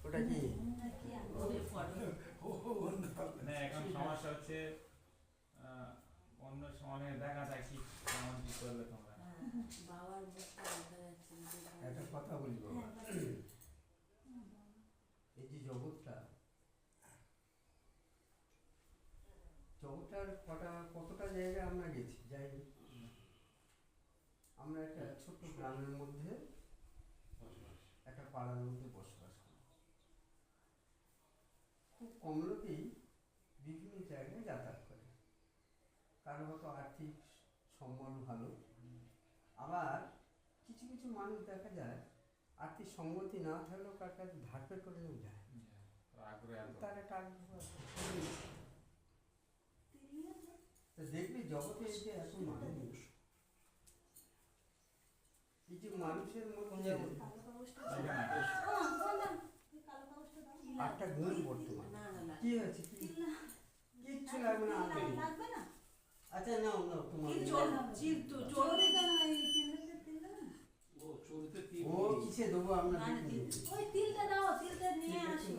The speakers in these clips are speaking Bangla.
ওটা কি মানে এখন সমস্যা হচ্ছে অন্য সময় দেখা যায় কি কেমন কি করবে তোমরা। বাবার মুখটা দেখা যাচ্ছে একটা কথা বলি বাবা, এই যে জগৎটার কতটা জায়গায় আমরা গেছি যাই। আমরা একটা ছোট্ট গ্রামের মধ্যে একটা পাড়ার মধ্যে বসবাস করি। খুব কম লোকেই বিভিন্ন জায়গায় যাতায়াত করে। কারো হয়তো আর্থিক সম্বল ভালো, আবার কিছু কিছু মানুষ দেখা যায় আর্থিক সঙ্গতি না থাকলেও কার কাছে ধার করে যায়, তার একটা আগ্রহ আছে। দেখবি জগতে এই যে এত মানুষ, এই যে মানুষের মধ্যে একটা গুণ বর্তমান কি হয়েছে, কিচ্ছু লাগবে না। আচ্ছা নাও নাও তোমার ও কিসে দেবো আমরা ওই তিলটা দাও, তিলটা নিয়ে আসো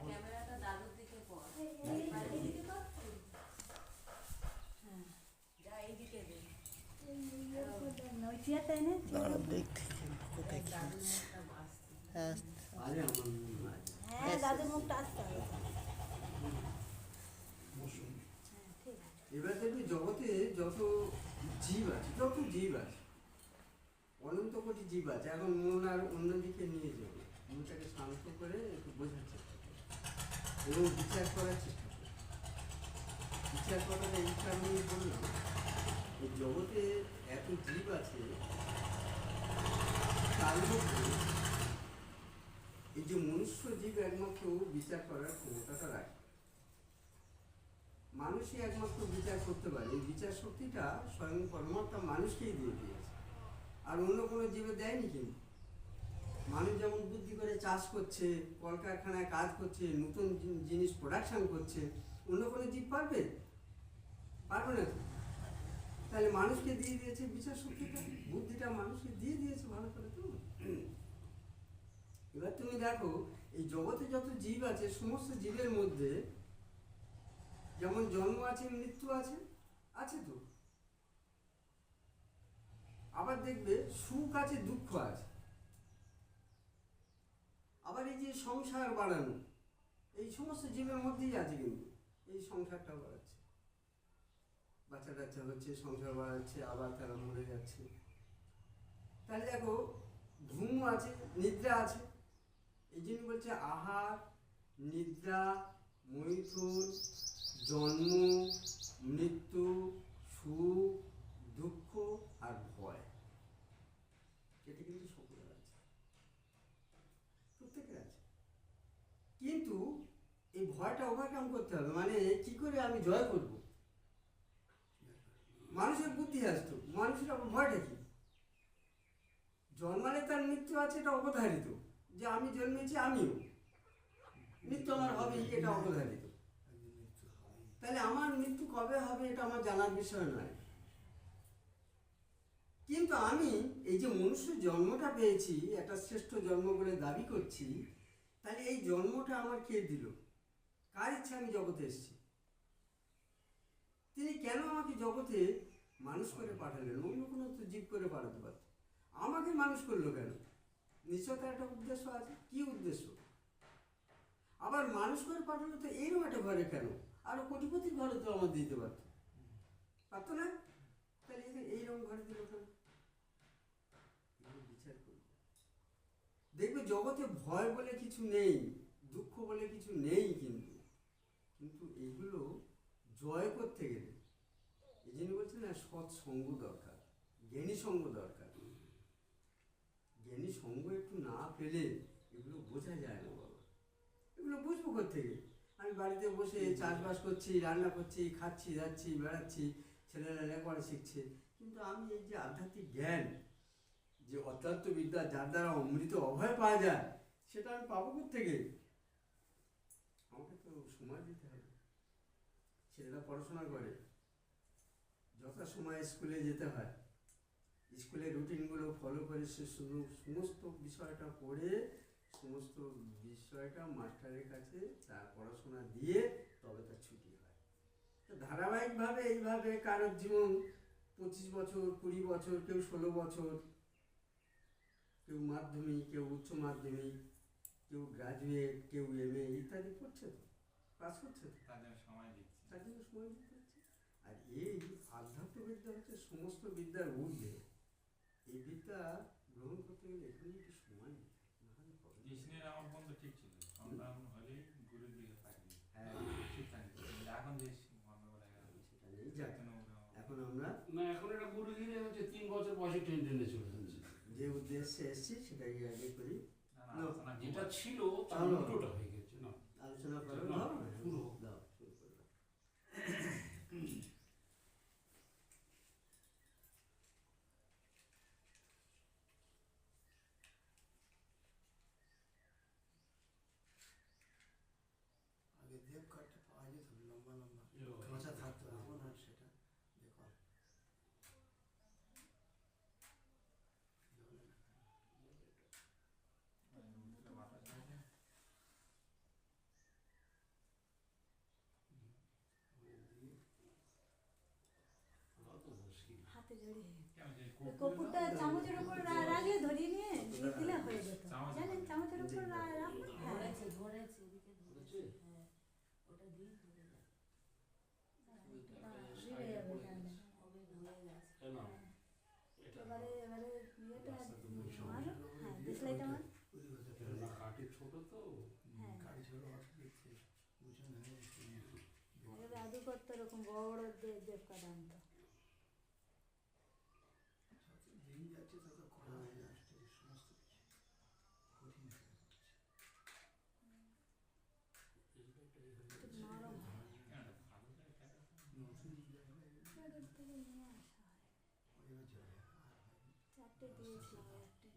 ক্যামেরাটা দাদুর দিকে কর, এইদিকে কর, হ্যাঁ যা এইদিকে দে, হ্যাঁ দাদুর মুখটা আসতে হবে। এবার দেখবি জগতে যত জীব আছে, অনন্ত কোটি জীব আছে। এখন মন আর অন্যদিকে নিয়ে যাবে, মনটাকে শান্ত করে একটু বোঝার চেষ্টা করে এবং বিচার করার চেষ্টা করে। বিচার করার এই কারণে বললাম, এই জগতে এত জীব আছে, তার মধ্যে এই যে মনুষ্য জীব একমাত্র বিচার করার ক্ষমতাটা রাখে। মানুষই একমাত্র বিচার করতে পারে। এই বিচার শক্তিটা স্বয়ং পরমাত্মা মানুষকেই দিয়ে দিয়েছে, আর অন্য কোনো জীবে দেয়নি। কিন্তু মানুষ যেমন বুদ্ধি করে চাষ করছে, কলকারখানায় কাজ করছে, নতুন জিনিস প্রোডাকশান করছে, অন্য কোনো জীব পারবে না। তাহলে মানুষকে দিয়ে দিয়েছে বিচার শক্তিটা, বুদ্ধিটা মানুষকে দিয়ে দিয়েছে ভালো করে। তো এবার তুমি দেখো, এই জগতে যত জীব আছে, সমস্ত জীবের মধ্যে যেমন জন্ম আছে, মৃত্যু আছে, আছে তো। আবার দেখবে সুখ আছে, দুঃখ আছে। আবার এই যে সংসার বাড়ানো, এই সমস্ত জীবের মধ্যেই আছে। কিন্তু এই সংসারটা বাড়াচ্ছে, বাচ্চা কাচ্চা হচ্ছে, সংসার বাড়াচ্ছে, আবার তারা মরে যাচ্ছে। তাহলে দেখো, ঘুম আছে, নিদ্রা আছে। এই জন্য বলছে আহার, নিদ্রা, মৈথুন, জন্ম, মৃত্যু, সুখ, দুঃখ আর ভয়। এটা কিন্তু সকলের আছে, প্রত্যেকের আছে। কিন্তু এই ভয়টা ওভারকাম করতে হবে। মানে কি করে আমি জয় করব? মানুষের বুদ্ধি আসতো, মানুষের আবার ভয়টা কি? জন্মালে তার মৃত্যু আছে, এটা অবধারিত, যে আমি জন্মেছি, আমিও মৃত্যু আমার হবে, এটা অবধারিত। তাহলে আমার মৃত্যু কবে হবে এটা আমার জানার বিষয় নয়। কিন্তু আমি এই যে মনুষ্য জন্মটা পেয়েছি, একটা শ্রেষ্ঠ জন্ম বলে দাবি করছি, তাহলে এই জন্মটা আমার কে দিল? কার ইচ্ছা আমি জগতে এসেছি? তিনি কেন আমাকে জগতে মানুষ করে পাঠালেন? অন্য কোনো তো জীব করে পাঠাতে পারত, আমাকে মানুষ করলো কেন? নিশ্চয় তার একটা উদ্দেশ্য আছে। কি উদ্দেশ্য? আবার মানুষ করে পাঠালো তো এইরকম একটা ঘরে কেন? আরো কোটিপতির ঘরে তো আমার দিতে পারতো না? তাহলে এইরকম ঘরে দিল কেন? বিচার করবে, দেখবে জগতে ভয় বলে কিছু নেই, দুঃখ বলে কিছু নেই। কিন্তু এগুলো জয় করতে গেলে, এই জন্য বলছে না, সৎসঙ্গ দরকার, জ্ঞানী সঙ্গ দরকার। জ্ঞানী সঙ্গ একটু না পেলে এগুলো বোঝা যায় না বাবা। এগুলো বুঝবো কোত্থেকে? আমি বাড়িতে বসে চাষবাস করছি, রান্না করছি, খাচ্ছি, যাচ্ছি, বেড়াচ্ছি, ছেলেরা লেখাপড়া শিখছে, কিন্তু আমি এই যে আধ্যাত্মিক জ্ঞান, যে অধ্যাত্ম বিদ্যা, যার দ্বারা অমৃত অভয় পাওয়া যায়, সেটা আমি পাবো কোত্থেকে? আমাকে তো সময় দিতে হবে। ছেলেরা পড়াশোনা করে, যথা দশটার সময় স্কুলে যেতে হয়, স্কুলের রুটিনগুলো ফলো করে সে শুধু সমস্ত বিষয়টা পড়ে সমস্ত বিষয়টা মাস্টারের কাছে তার পড়াশোনা দিয়ে তবে তার ছুটি হয়। তো ধারাবাহিকভাবে এইভাবে কারোর জীবন 25 বছর, 20 বছর, কেউ 16 বছর, কেউ মাধ্যমিক, কেউ উচ্চ মাধ্যমিক, কেউ গ্রাজুয়েট, কেউ MA ইত্যাদি পড়ছে, তো পাস করছে, তো তার জন্য সময় দিচ্ছি। তার জন্য সময় দিতে হচ্ছে। আর এই আধ্যাত্মবিদ্যা হচ্ছে সমস্ত বিদ্যার ঊর্ধ্বে। এই বিদ্যা গ্রহণ করতে গেলে এখানে একটু সময় দিতে হয়, নাহলে হবে না। কৃষ্ণের আমার বন্ধু ঠিক ছিল, সন্তান হলেই গুরুর দিকে তাকিয়ে হ্যাঁ, শিক্ষা নিতে। কিন্তু এখন যে গন্ডগোল হয়ে গেল, সেটা নেই। যাক, চৈতন্য গুরু এখন আমরা না এখন এটা গুরু ধীরে হচ্ছে 3 বছর বয়সে টেনে টেনে চলে যাচ্ছে। যে উদ্দেশ্যে এসেছি সেটাই আগে করি। না, আলোচনা যেটা করবো। ছিল তার চলো। উল্টোটা হয়ে গেছে না। আলোচনা করো, না, দাও, শুরু হোক। দাও, শুরু করো। আগে দেব কার্ডটা পাওয়া যেত লম্বা লম্বা এও কাঁচা থাকতো, এখন আর সেটা বেকার। উল্টো বাতাস হয়েছে। ওরা তো মুশকিল। হাতে জড়িয়ে কেন যে ওই কর্পূরটা চামচের উপর রাখলে ধরিয়ে নিয়ে দিয়ে দিলে হয়ে যেত। চামচ জানেন চামচের উপর রাখলে হ্যাঁ ধরেছে ধরেছে এদিকে ধরেছে, ধরেছে? হ্যাঁ ওটা দিয়ে ধরে যাবে, ছিঁড়ে যাবে তাহলে। হবে ধরে গেছে। কেন? এটা এবারে ইয়েটা রাস্তা তো বলছো। মারো, হ্যাঁ দেশলাইটা মারো, ওদিক হতে কেন না কাঠি ছোট তো। হ্যাঁ। গাড়ি ছোট অসুবিধে বুঝে না আগে দাদু করতো এরকম বড় বড় দেব কাটা আনতো। দিন যাচ্ছে তত করা হয়ে আসছে সমস্ত কিছু কঠিন হয়ে যাচ্ছে। এইটাই হয়ে একটু যাচ্ছে। নরম হয়। কেন ভালো করে খেতে হবে। নতুন জায়গায় ফেরত থেকে নিয়ে আসা হয়। ওইভাবে চলে আর হয়নি। 4টে দিয়েছিল একটা।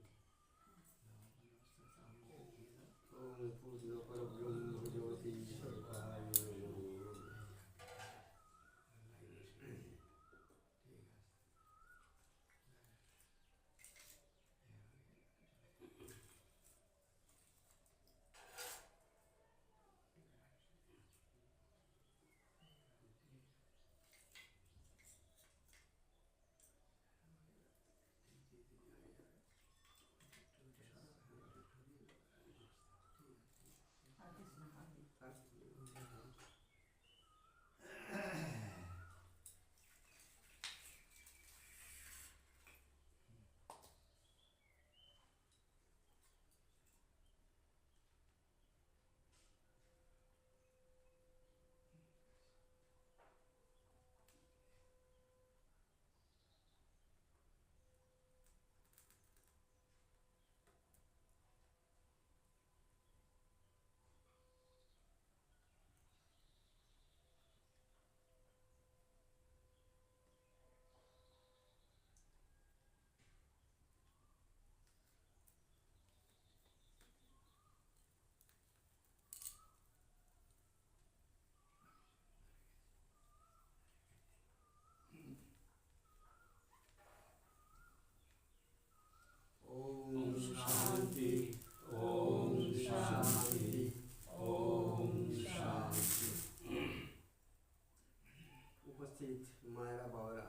ওম পূর্ণ পরব্রহ্ম জ্যোতি স্বরূপায় নমঃ। আর কিছু না হবে। ওম ওম শান্তি, ওম শান্তি, ওম শান্তি। উপস্থিত মায়েরা, বাবারা,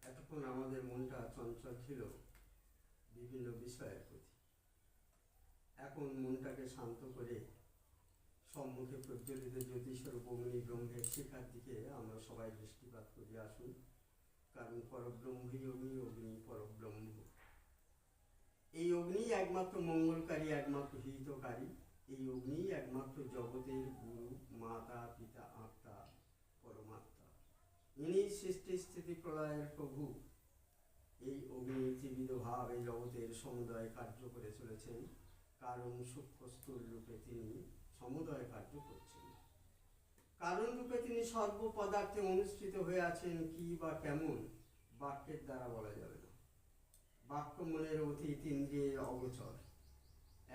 এতক্ষণ আমাদের মনটা চঞ্চল ছিল বিভিন্ন বিষয়ের প্রতি। এখন মনটাকে শান্ত করে সম্মুখে প্রজ্বলিত জ্যোতিস্বরূপ অগ্নি ব্রহ্মের শিখার দিকে আমরা সবাই দৃষ্টিপাত করি। আসুন, কারণ পরব্রহ্মই অগ্নি, অগ্নি পরব্রহ্ম। এই অগ্নি একমাত্র মঙ্গলকারী, একমাত্র হিতকারী। এই অগ্নি একমাত্র জগতের গুরু, মাতা, পিতা, আত্মা, পরমাত্মা। ইনি সৃষ্টি স্থিতি প্রলয়ের প্রভু। এই অগ্নি ত্রিবিধ ভাবে জগতের সমুদয় কার্য করে চলেছেন, কারণ সূক্ষ্ম স্থূল রূপে তিনি সমুদয় কার্য করছেন। কারণ রূপে তিনি সর্ব পদার্থে অনুষ্ঠিত হয়ে আছেন। কি বা কেমন বাক্যের দ্বারা বলা যাবে না। বাক্য মনের অতীত, ইন্দ্রিয়ে অগোচর।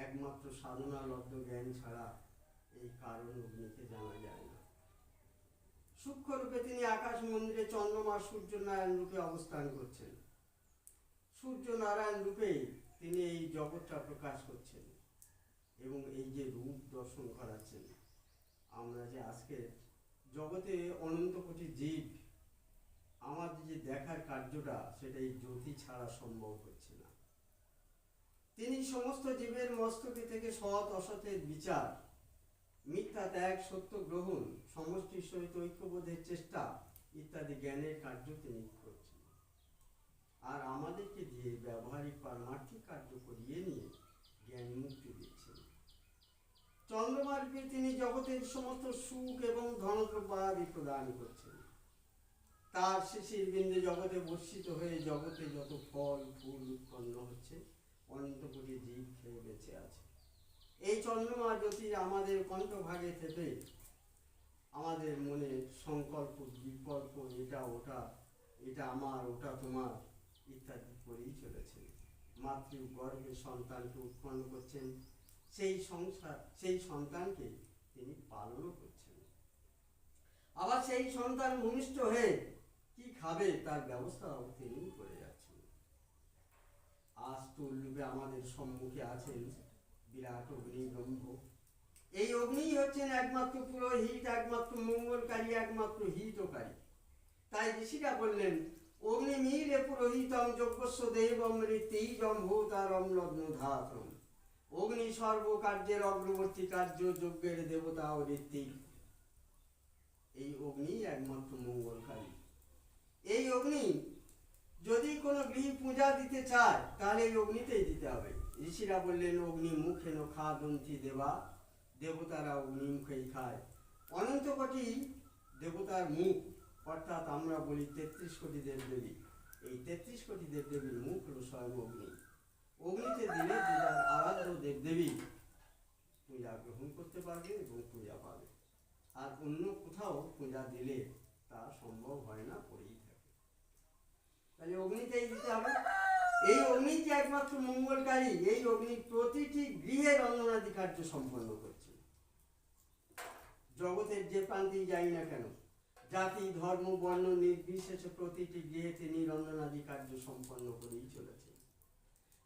একমাত্র সাধনালব্ধ জ্ঞান ছাড়া এই কারণ অগ্নিকে জানা যায় না। সূক্ষ্ম রূপে তিনি আকাশ মন্দিরে চন্দ্রমা সূর্য নারায়ণ রূপে অবস্থান করছেন। সূর্য নারায়ণ রূপে তিনি এই জগৎটা প্রকাশ করছেন এবং এই যে রূপ দর্শন করাচ্ছেন, আমরা যে আজকে জগতে অনন্ত কোটি জীব, আমাদের যে দেখার কার্যটা সেটা এই জ্যোতি ছাড়া সম্ভব হচ্ছে না। তিনি সমস্ত জীবের মস্তকে থেকে সৎ অসতের বিচার, মিথ্যা ত্যাগ, সত্য গ্রহণ, সমষ্টির সহিত ঐক্যবোধের চেষ্টা ইত্যাদি জ্ঞানের কার্য তিনি করছেন। আর আমাদেরকে দিয়ে ব্যবহারিক পারমার্থিক কার্য করিয়ে নিয়ে জ্ঞান মুক্তি দিচ্ছেন। চন্দ্রমার্গে তিনি জগতের সমস্ত সুখ এবং ধনদ্রব্য আদি প্রদান করছেন। তার শিশির বিন্দু জগতে বর্ষিত হয়ে জগতে যত ফল ফুল উৎপন্ন হচ্ছে, অনন্ত কোটি জীব খেয়ে বেঁচে আছে। এই চন্দ্রমা জ্যোতি আমাদের কণ্ঠভাগে থেকে আমাদের মনে সংকল্প বিকল্প, এটা ওটা, এটা আমার, ওটা তোমার ইত্যাদি করেই চলেছেন। মাতৃ গর্ভে সন্তানকে উৎপন্ন করছেন, সেই সন্তানকে তিনি পালনও করছেন। আবার সেই সন্তান ভূমিষ্ঠ হয়ে কি খাবে তার ব্যবস্থাও তিনি করে যাচ্ছেন। আজ তুল্যূপে আমাদের সম্মুখে আছেন বিরাট অগ্নি ব্রহ্ম। এই অগ্নি হচ্ছেন একমাত্র পুরোহিত, একমাত্র মঙ্গলকারী, একমাত্র হিতকারী। তাই ঋষিরা বললেন, অগ্নিমিলে পুরোহিতম যজ্ঞস্য দেবম ঋতিজম ভূতারম লগ্ন ধাতম। অগ্নি সর্বকার্যের অগ্রবর্তী কার্য, যজ্ঞের দেবতা ও ঋত্বিক। এই অগ্নি একমাত্র মঙ্গলকারী। এই অগ্নি যদি কোনো গৃহ পূজা দিতে চায় তাহলে এই অগ্নিতেই দিতে হবে। ঋষিরা বললেন, অগ্নি মুখেন খাদন্তি দেবা, দেবতারা অগ্নি মুখেই খায়। অনন্ত কোটি দেবতার মুখ, অর্থাৎ আমরা বলি ৩৩ কোটি দেবদেবী, এই ৩৩ কোটি দেবদেবীর মুখ হল স্বয়ং অগ্নি। অগ্নিতে দিলে যার আরাধ্য দেবদেবী পূজা গ্রহণ করতে পারবে এবং পূজা পাবে। আর অন্য কোথাও পূজা দিলে তা সম্ভব হয় না, পড়েই থাকে। তাহলে অগ্নিতেই দিতে হবে। এই অগ্নি যে একমাত্র মঙ্গলকারী, এই অগ্নি প্রতিটি গৃহে রন্ধনাদি কার্য সম্পন্ন করছে। জগতের যে প্রান্তেই যাই না কেন, জাতি ধর্ম বর্ণ নির্বিশেষে প্রতিটি গৃহে তিনি রন্ধনাদি কার্য সম্পন্ন করেই চলেছে।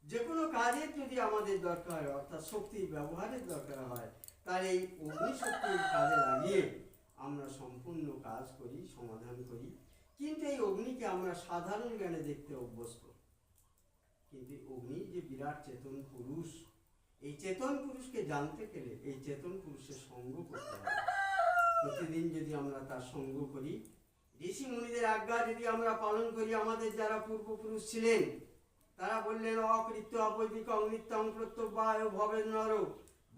যে কোনো কাজের যদি আমাদের দরকার হয়, অর্থাৎ শক্তির ব্যবহারের দরকার হয়, তার এই অগ্নিশক্তির কাজে লাগিয়ে আমরা সম্পূর্ণ কাজ করি, সমাধান করি। কিন্তু এই অগ্নিকে আমরা সাধারণ জ্ঞানে দেখতে অভ্যস্ত, কিন্তু অগ্নি যে বিরাট চেতন পুরুষ, এই চেতন পুরুষকে জানতে গেলে এই চেতন পুরুষের সঙ্গ করতে হবে। প্রতিদিন যদি আমরা তার সঙ্গ করি, ঋষি মুনিদের আজ্ঞা যদি আমরা পালন করি, আমাদের যারা পূর্বপুরুষ ছিলেন তারা বললেন, অকৃত্য অবৈদিক নিত্যং প্রত্যব্যায় ভবেন নর।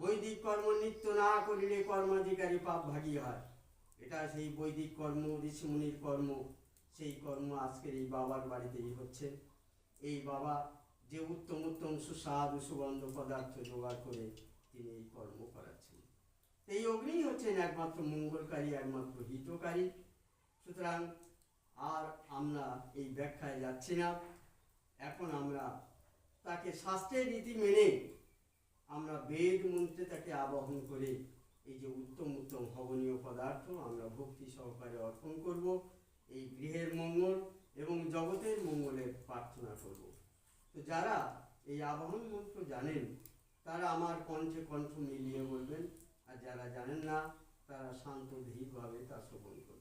বৈদিক কর্ম নিত্য না করিলে কর্মাধিকারী পাপ ভাগী হয়। এটা সেই বৈদিক কর্ম, ঋষি মুনির কর্ম। সেই কর্ম আজকের এই বাবার বাড়িতেই হচ্ছে। এই বাবা যে উত্তম উত্তম সুস্বাদু সুগন্ধ পদার্থ জোগাড় করে তিনি এই কর্ম করাচ্ছেন। এই অগ্নি হচ্ছেন একমাত্র মঙ্গলকারী, একমাত্র হিতকারী। সুতরাং আর আমরা এই ব্যাখ্যায় যাচ্ছি না। এখন আমরা তাকে শাস্ত্রের রীতি মেনে আমরা বেদ মন্ত্রে তাকে আবাহন করে এই যে উত্তম উত্তম হবনীয় পদার্থ আমরা ভক্তি সহকারে অর্পণ করব। এই গৃহের মঙ্গল এবং জগতের মঙ্গলের প্রার্থনা করব। তো যারা এই আবাহন মন্ত্র জানেন তারা আমার কণ্ঠে কণ্ঠ মিলিয়ে বলবেন, আর যারা জানেন না তারা শান্ত ধীরভাবে তা শ্রবণ করবেন।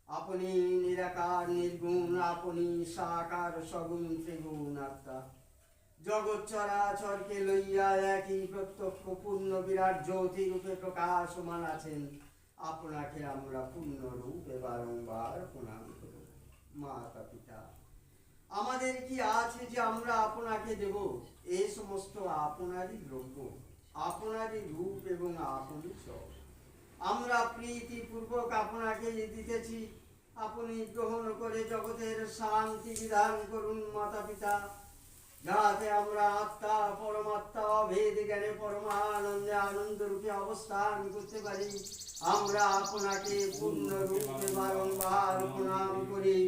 আপনি নিরাকার নির্গুণ, আপনি সাকার সগুণ ত্রিগুণ আত্মা। জগৎ চরাচরকে লইয়া একই প্রত্যক্ষ পূর্ণ বিরাট জ্যোতি রূপে প্রকাশমান আছেন, আপনাকে আমরা পূর্ণ রূপে বারংবার প্রণাম করব। মাতা পিতা, আমাদের কি আছে যে আমরা আপনাকে দেব? এই সমস্ত আপনারই দ্রব্য, আপনারই রূপ এবং আপনি সব। আমরা প্রীতিপূর্বক আপনাকে দিতেছি, আপনি গ্রহণ করে জগতের শান্তি বিধান করুন মাতা পিতা, যাতে আমরা আত্মা পরমাত্মা অভেদ জ্ঞানে পরমানন্দে আনন্দ রূপে অবস্থান করতে পারি। আমরা আপনাকে পূর্ণ রূপে বারংবার প্রণাম করি।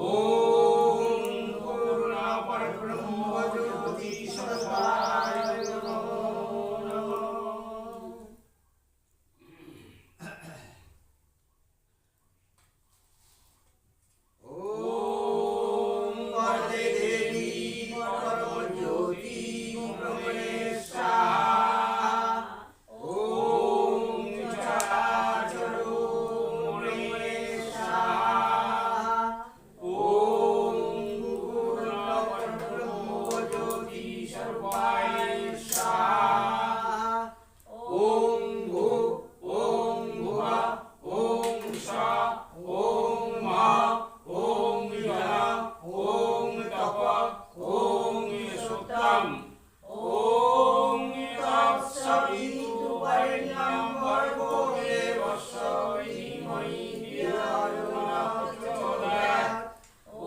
ওম করুণা পরব্রহ্ম জ্যোতি স্বরূপায় নমো নমঃ। ওম বরদে দেবী পরম জ্যোতি ব্রহ্মণেশ্বরা। ওম চরাচর ব্রহ্মণেশ্বরা। ওম পূর্ণ পরব্রহ্ম জ্যোতি স্বরূপায়েশ্বরা। ওম ভূ ওম ভুবা ওম সা ওম মা ওম ইয়া ওম তপ ওম সুতম ওম তৎসবিতুর্বরেণ্যং ভর্গো দেবস্য ধীমহি ধিयो ন প্রচোদয়াৎ।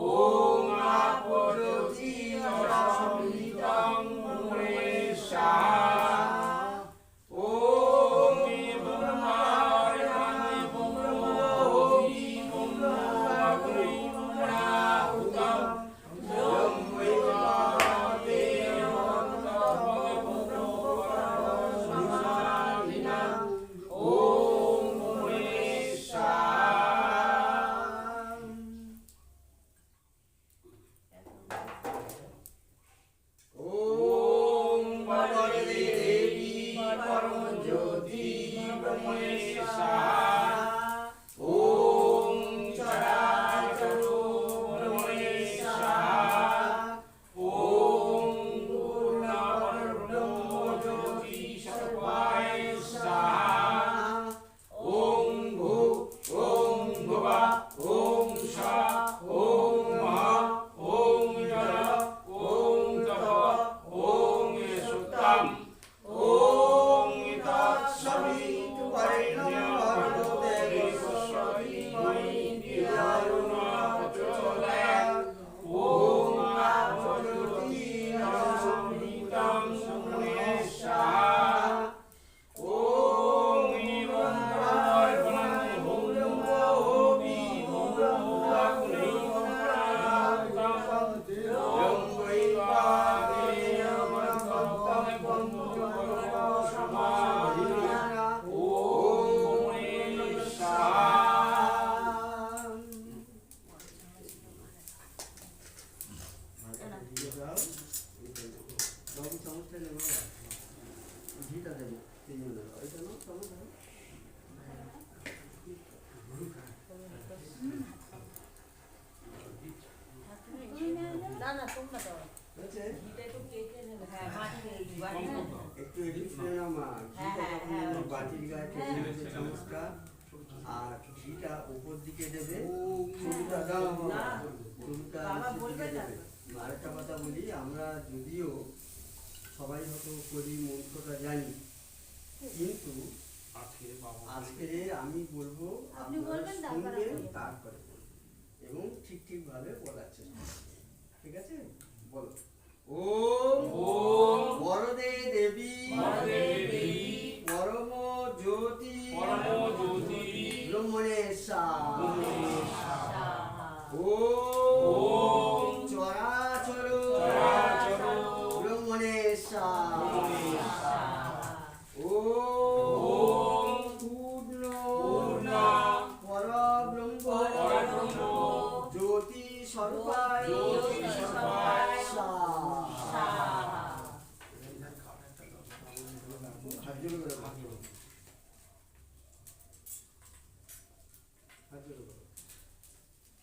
ওম আপো জ্যোতি সমিতং ব্রহ্মণেশ্বরা। ওম ব্রহ্মার্পণং ব্রহ্মোপি ব্রহ্মণাহুতং ব্রহ্মৈবাতে ব্রহ্মপরমাধিনাং। ওম ব্রহ্মণেশ্বরা। ওম বরদে দেবী পরম জ্যোতি ব্রহ্মণেশ্বরা। ওম চরাচর ব্রহ্মণেশ্বরা। ওম পূর্ণ পরব্রহ্ম জ্যোতি স্বরূপায়েশ্বরা। ওম ভূ ওম ভুবা ওম সা ওম মা ওম ইয়া ওম তপ ওম সুতম ওম তৎসবিতুর্বরেণ্যং ভর্গো দেবস্য ধীমহি ধিयो ন প্রচোদয়াৎ। ওম আপো জ্যোতি সমিতং ব্রহ্মণেশ্বরা। ওম ব্রহ্মার্পণং ব্রহ্মোপি ব্রহ্মণাহুতং ব্রহ্মৈবাতে ব্রহ্মপরমাধিনাং। ওম ব্রহ্মণেশ্বরা। বাবু চামচটা নেব, ঘিটা দেবো তিনজনে, ওইটা নাও চামচ দাও। না না তোমরা দাও। হয়েছে? ঘিটা একটু কেটে নেবে। হ্যাঁ, মাটি এই বাটি না। একটু এদিক ফিরে নাও মা, ঘিটা তখন নেবে বাটির গায়ে ঠেকে নেবে চামচটা, আর ঘিটা উপর দিকে দেবে। চুলটা দাও না, চুলটা বাবা নিচের বলবে দিকে না। দেবে। আরেকটা কথা বলি, আমরা যদিও সবাই হয়তো করি মন্ত্রটা জানি, কিন্তু আজকে বাবা আজকে আমি বলবো আপনি আপনারা বলবেন, তারপরে শুনবেন, বলবেন। তারপরে বলবেন এবং ঠিক ভাবে বলার চেষ্টা করবেন। ঠিক আছে, বলো। ওম ওম বরদে দেবী বরদে দেবী পরম জ্যোতি পরম জ্যোতি ব্রহ্মণেশ্বরা। ওম চরাচর চরাচর ব্রহ্মণেশ্বরা। ওম পূর্ণ পরব্রহ্ম পরব্রহ্ম জ্যোতি স্বরূপায় জ্যোতি স্বরূপায় স্বাহা। হাত জোড় করে বলো। হাত জোড় করে বলো।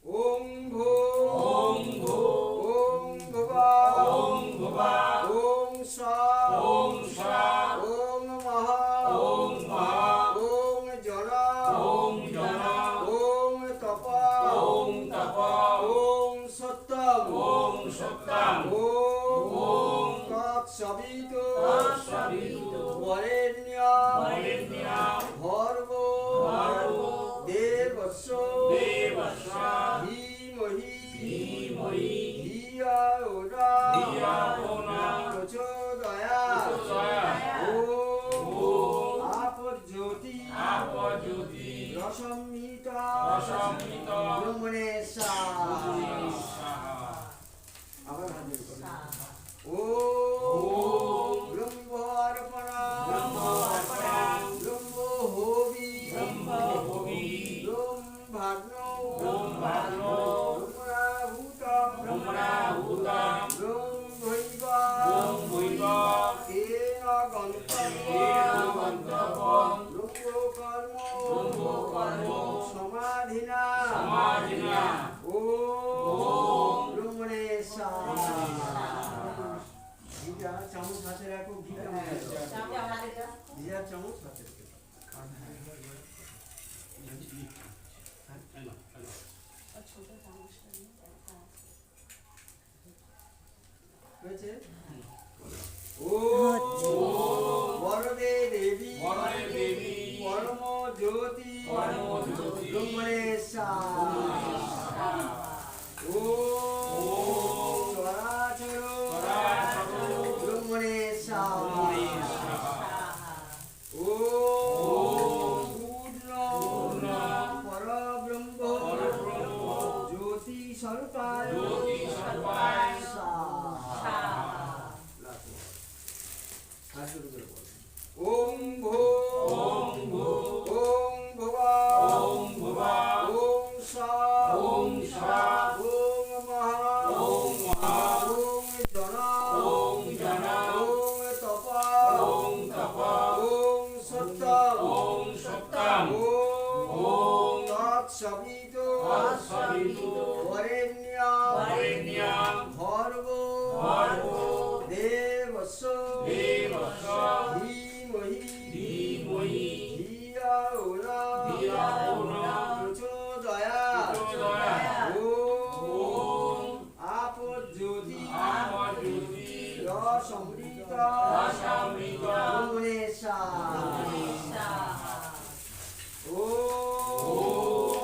ওম ভো ওম ভূ ওম ভুবা ওম ভুবা তৎসবিতু তৎসবিতু বরেণ্যং বরেণ্যং ভর্গো ভর্গো দেবস্য দেবস্য ধীমহি ধীমহি ধিয়া ওরা ধিয়া ও ন প্রচোদয়াৎ প্রচোদয়াৎ ওম আপজ্যোতি আপজ্যোতি রসমৃতা রসমৃতা ব্রহ্মণে স্বাহা। স্বাহা। আবার হাত বের করুন। স্বাহা। ওম ব্রহ্মার্পণাৎ ব্রহ্মার্পণাৎ ব্রহ্মহোমি ব্রহ্মহোমি ব্রহ্মাগ্নৌ ব্রহ্মাগ্নৌ ব্রহ্মণাহুতং ব্রহ্মণাহুতং ব্রহ্মৈবা ব্রহ্মৈবা তেন গন্তব্যং তেন গন্তব্যং ব্রহ্মকর্ম ব্রহ্মকর্ম সমাধিনা সমাধিনা ওম ব্রহ্মণে স্বাহা। ঘিটা চামচ হাতে রাখো, ঘিটা হাতে রাখো। চামচ হাতে দাও। ঘিটার চামচ হাতে রাখো। আর ছোট চামচটা নিয়ে একটা আছে। হয়েছে? ওম বরদে দেবী বরদে দেবী পরম জ্যোতি পরম জ্যোতি ব্রহ্মণে স্বাহা। ওম চরাচর চরাচর ব্রহ্মণে স্বাহা। স্বাহা। ওম পূর্ণ পূর্ণ পরব্রহ্ম পরব্রহ্ম জ্যোতি স্বরূপায় জ্যোতি স্বরূপায় স্বাহা। স্বাহা। রাখো। হাত জোড় করে বলো। ওম ভো ওম ভূ ওম ভুবা ওম ভুবা ওম সা ওম সা ওম মহা ওম মহা ওম জনা ওম জনা ওম তপা ওম তপ ওম সত্য ওম সত্যম ওম তৎসবিতু তৎসবিতু বরেণ্যং বরেণ্যং ভর্গো ভর্গো দেবস্য দেবস্য ধীমহি ধীমহি ধিয়া ওরা ধিয়া ও ন প্রচোদয়াৎ প্রচোদয়াৎ ওম আপজ্যোতি আপজ্যোতি রসমৃতা রসমৃতা ব্রহ্মণে স্বাহা। স্বাহা। ওম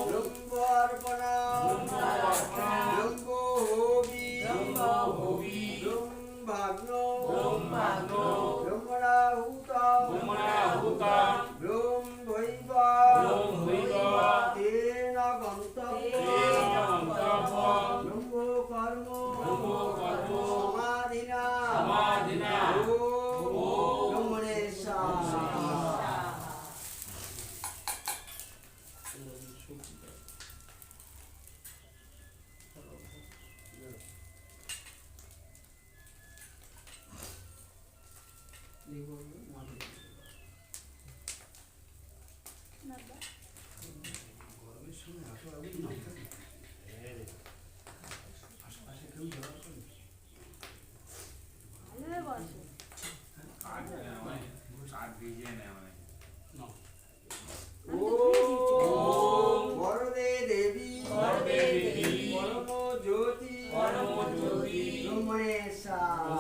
ব্রহ্মার্পণাৎ ব্রহ্মার্পণাৎ ব্রহ্মহোমি ব্রহ্মহোমি ব্রহ্মাগ্নৌ ব্রহ্মাগ্নৌ ব্রহ্মণাহুতং ব্রহ্মণাহুতং ব্রহ্মৈবা ব্রহ্মৈবা তেন গন্তব্যং তেন গন্তব্যং ব্রহ্মকর্ম ব্রহ্মকর্ম সমাধিনা সমাধিনা ওম ব্রহ্মণে স্বাহা। গরমের সময় এত আগুন না থাকে। আশেপাশে কেউ যাওয়ার জন্য ভালোই বসে। কাঠ নেওয়ায় কাঠ ভিজিয়ে নেওয়ায় ওম বরদে দেবী বরদে দেবী পরম জ্যোতি পরম জ্যোতি ব্রহ্মণে স্বাহা।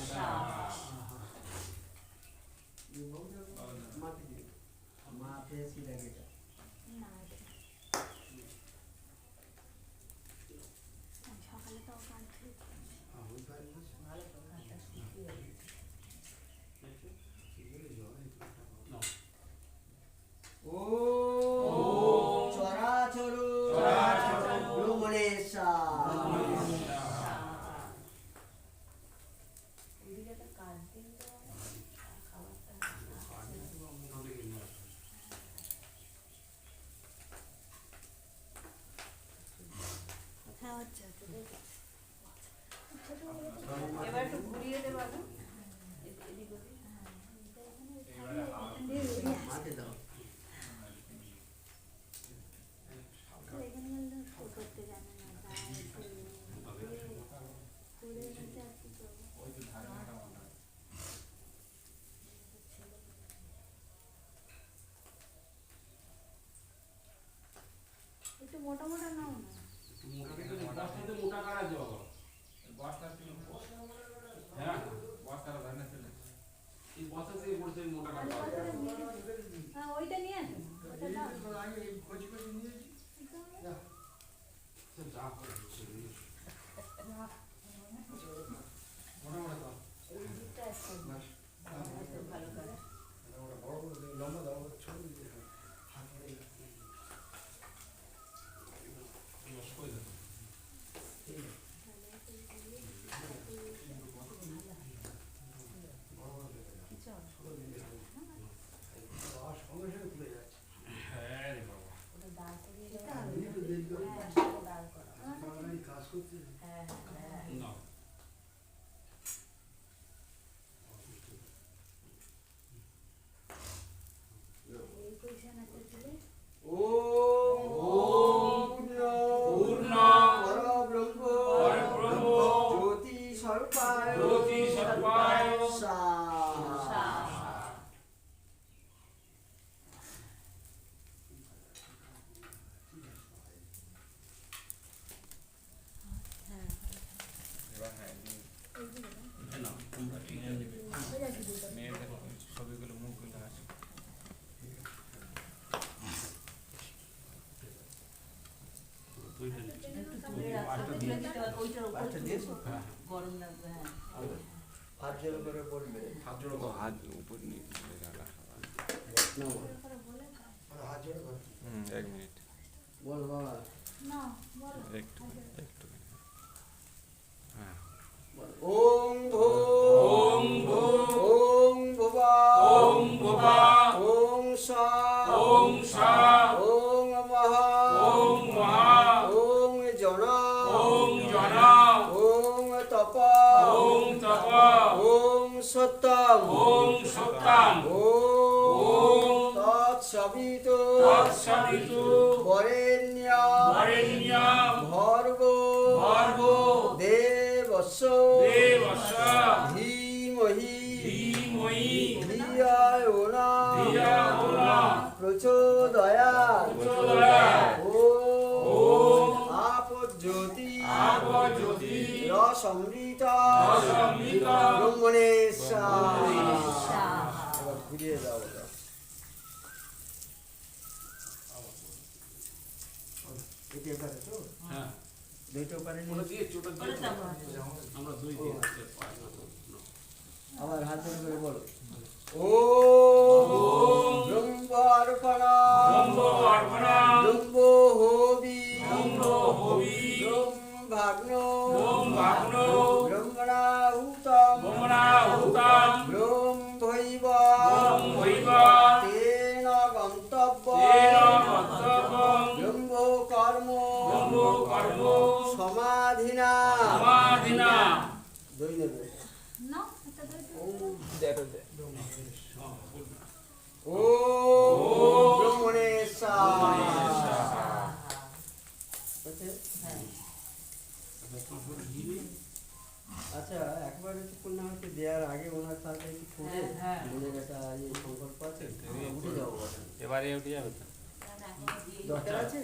স্বাহা। মাথে দিও। মাথে সিধা গেটা। না, সকালে তো কাল খেয়ে ওই পারে বসে ভালো তো ঘাটটা শুকিয়ে গেছে। সিগারে জল এই পাটা বাবা। ওম চরাচর চরাচর ব্রহ্মণে স্বাহা। স্বাহা। ওদিকে তো কাজ দিন তো খাবারটা পানি তো মোটা দেখে নিয়ে আসো। হ্যাঁ হচ্ছে হচ্ছে দেখো। এবার একটু ঘুরিয়ে দে বাবু। এদিক ওদিক। এবারে হাওয়া মাথে দাও। এখানে গেলে তো করতে জানে না, তাই করে নিতে আর কি করবো। ওই তো ধারে মোটা মোটা একটু মোটা মোটা নাও না। একটু মোটা দেখে বস্তাতে মোটা কাটা যাও। বস্তা ছিল হ্যাঁ বস্তাটা ধরে ছিল মোটাটা আলু দাও। পাতাটা নিয়ে হ্যাঁ ওইটা নিয়ে আসুন ওটা দাও আগে এই কচি কচি নিয়েছি যা সে যা করে সে নিয়ে এসো। মোটা মোটা দাও। এই দুধটা একটু বাস একটু ভালো করে ওটা বড় বড় দিন, লম্বা দাও ছোট দিতে হাত ধরে এবার সই দাও। কিছু হবে না। সঙ্গে সঙ্গে খুলে যাচ্ছে হ্যাঁ রে বাবা। ওটা দাঁড় করিয়ে দেবো। এটা আমি তো দেখবো হ্যাঁ, সেটা দাঁড় করো। বাঙালি কাজ করতে হ্যাঁ, হ্যাঁ। নাও। এই পজিশনটা দিলে ওম পূর্ণ পরব্রহ্ম পরব্রহ্ম জ্যোতি স্বরূপায় জ্যোতি স্বরূপায় সা এবার হ্যাঁ নাও তোমরা এইটা নেবে। মেয়েদের ছবিগুলো মুখগুলো আছে দুইটা নিচ্ছি। একটু তুলে রাখতে দিলে দিতে হবে, ওইটার উপর পাঁচটা দিয়েছো? হ্যাঁ, গরম লাগবে, হ্যাঁ। হাত জোর করে বলবে হাত জোড়ো করো। হাত উপর নিয়ে রাখা নমঃ। বলে আর হাত জোড়ে কর 1 মিনিট বল বাবা না বলো একটু একটু হ্যাঁ ওম ভো ওম ভো ওম ভুবা ওম ভুবা ওম সা ওম সা ওম মহা ওম মহা ওম জনা ওম জনা ওম তপ ওম তপ ওম সত্যম ওম সত্তাম ওম তৎসবিতু তৎসবিতু বরেণ্যম বরেণ্যম ভর্গো ভর্গো দেবস্য দেবস্য ধীমহি ধীমহি ধিয়ায় না ধিয়া না প্রচোদয়াৎ প্রচোদয়াৎ ওম আপজ্যোতি আপজ্যোতি রসমৃতা রসমৃতা ব্রহ্মণেশ্বর ব্রহ্মণেশ্বর। এবার ঘুরিয়ে দাও ওটা। এটা এবারে তো হ্যাঁ দুইটা পারে ওটা দিয়েছি ওটা ওটা দিয়েছি চাপা। আমরা দুই দিয়েছি পাঁচ না তো না। আবার হাত ধরে করে বলো ওম ওম ব্রহ্মার্পণা ব্রহ্ম অর্পণা ব্রহ্ম হোবি ব্রহ্ম হবি ব্রহ্মাগ্ন ব্রহ্মাগ্ন ব্রহ্মণাহুতম ব্রহ্মণাহুতম ব্রহ্মৈব ব্রহ্মৈব তেন গন্তব্য তেন গন্তব্যম ব্রহ্ম কর্ম ব্রহ্ম কর্ম সমাধিনা সমাধিনা দুই নেবে না এটা ধরে ও ব্রহ্মণেশ্বর হ্যাঁ। আচ্ছা একবার একটু পূর্ণাহুতি দেওয়ার আগে ওনার সাথে একটু করে হ্যাঁ, হ্যাঁ। মনের একটা ইয়ে সংকল্প আছে উঠে যাবো বলেন। এবারে উঠে যাবে তো না, না, এখনো দিইনি। দরকার আছে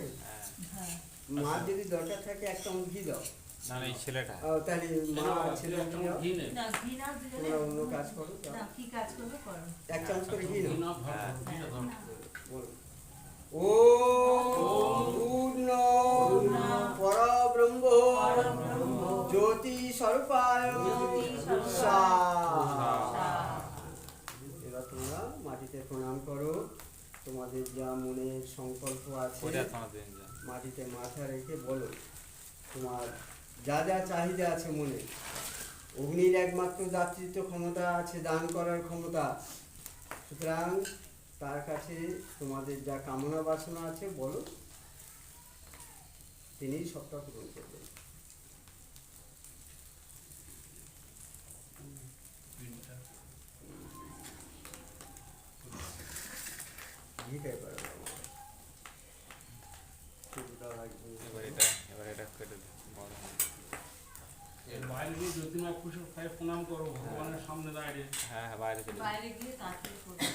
হ্যাঁ। মার যদি দরকার থাকে একটা চামচ ঘি দাও না না এই ছেলেটা তাহলে মা ছেলে একটা দাও ঘি নে না, ঘি নাও দিলে তোমরা অন্য কাজ করো দাও। না, কি কাজ করবে করো। এক চামচ করে ঘি ঘি নাও না ধর ঘিটা ধর বলো ও পূর্ণ পরব্রহ্ম পরব্রহ্ম জ্যোতি স্বরূপায় জ্যোতি স্বরূপায় সা। সা। এবার তোমরা মাটিতে প্রণাম করো তোমাদের যা মনের সংকল্প আছে ওটা তোমার দিন যা মাটিতে মাথা রেখে বলো তোমার যা যা চাহিদা আছে মনে অগ্নির একমাত্র দাতৃত্ব ক্ষমতা আছে দান করার ক্ষমতা সুতরাং তার কাছে তোমাদের যা কামনা বাসনা আছে বলো তিনি সবটা পূরণ করবেন ঘিটাই পারে এবার এটা কেটে দে বড় হবে। এর বাইরে গিয়ে জ্যোতির্ময় প্রণাম করো ভগবানের সামনে দাঁড়িয়ে হ্যাঁ হ্যাঁ বাইরে চলে যাও। বাইরে গিয়ে কাঁচের করবে।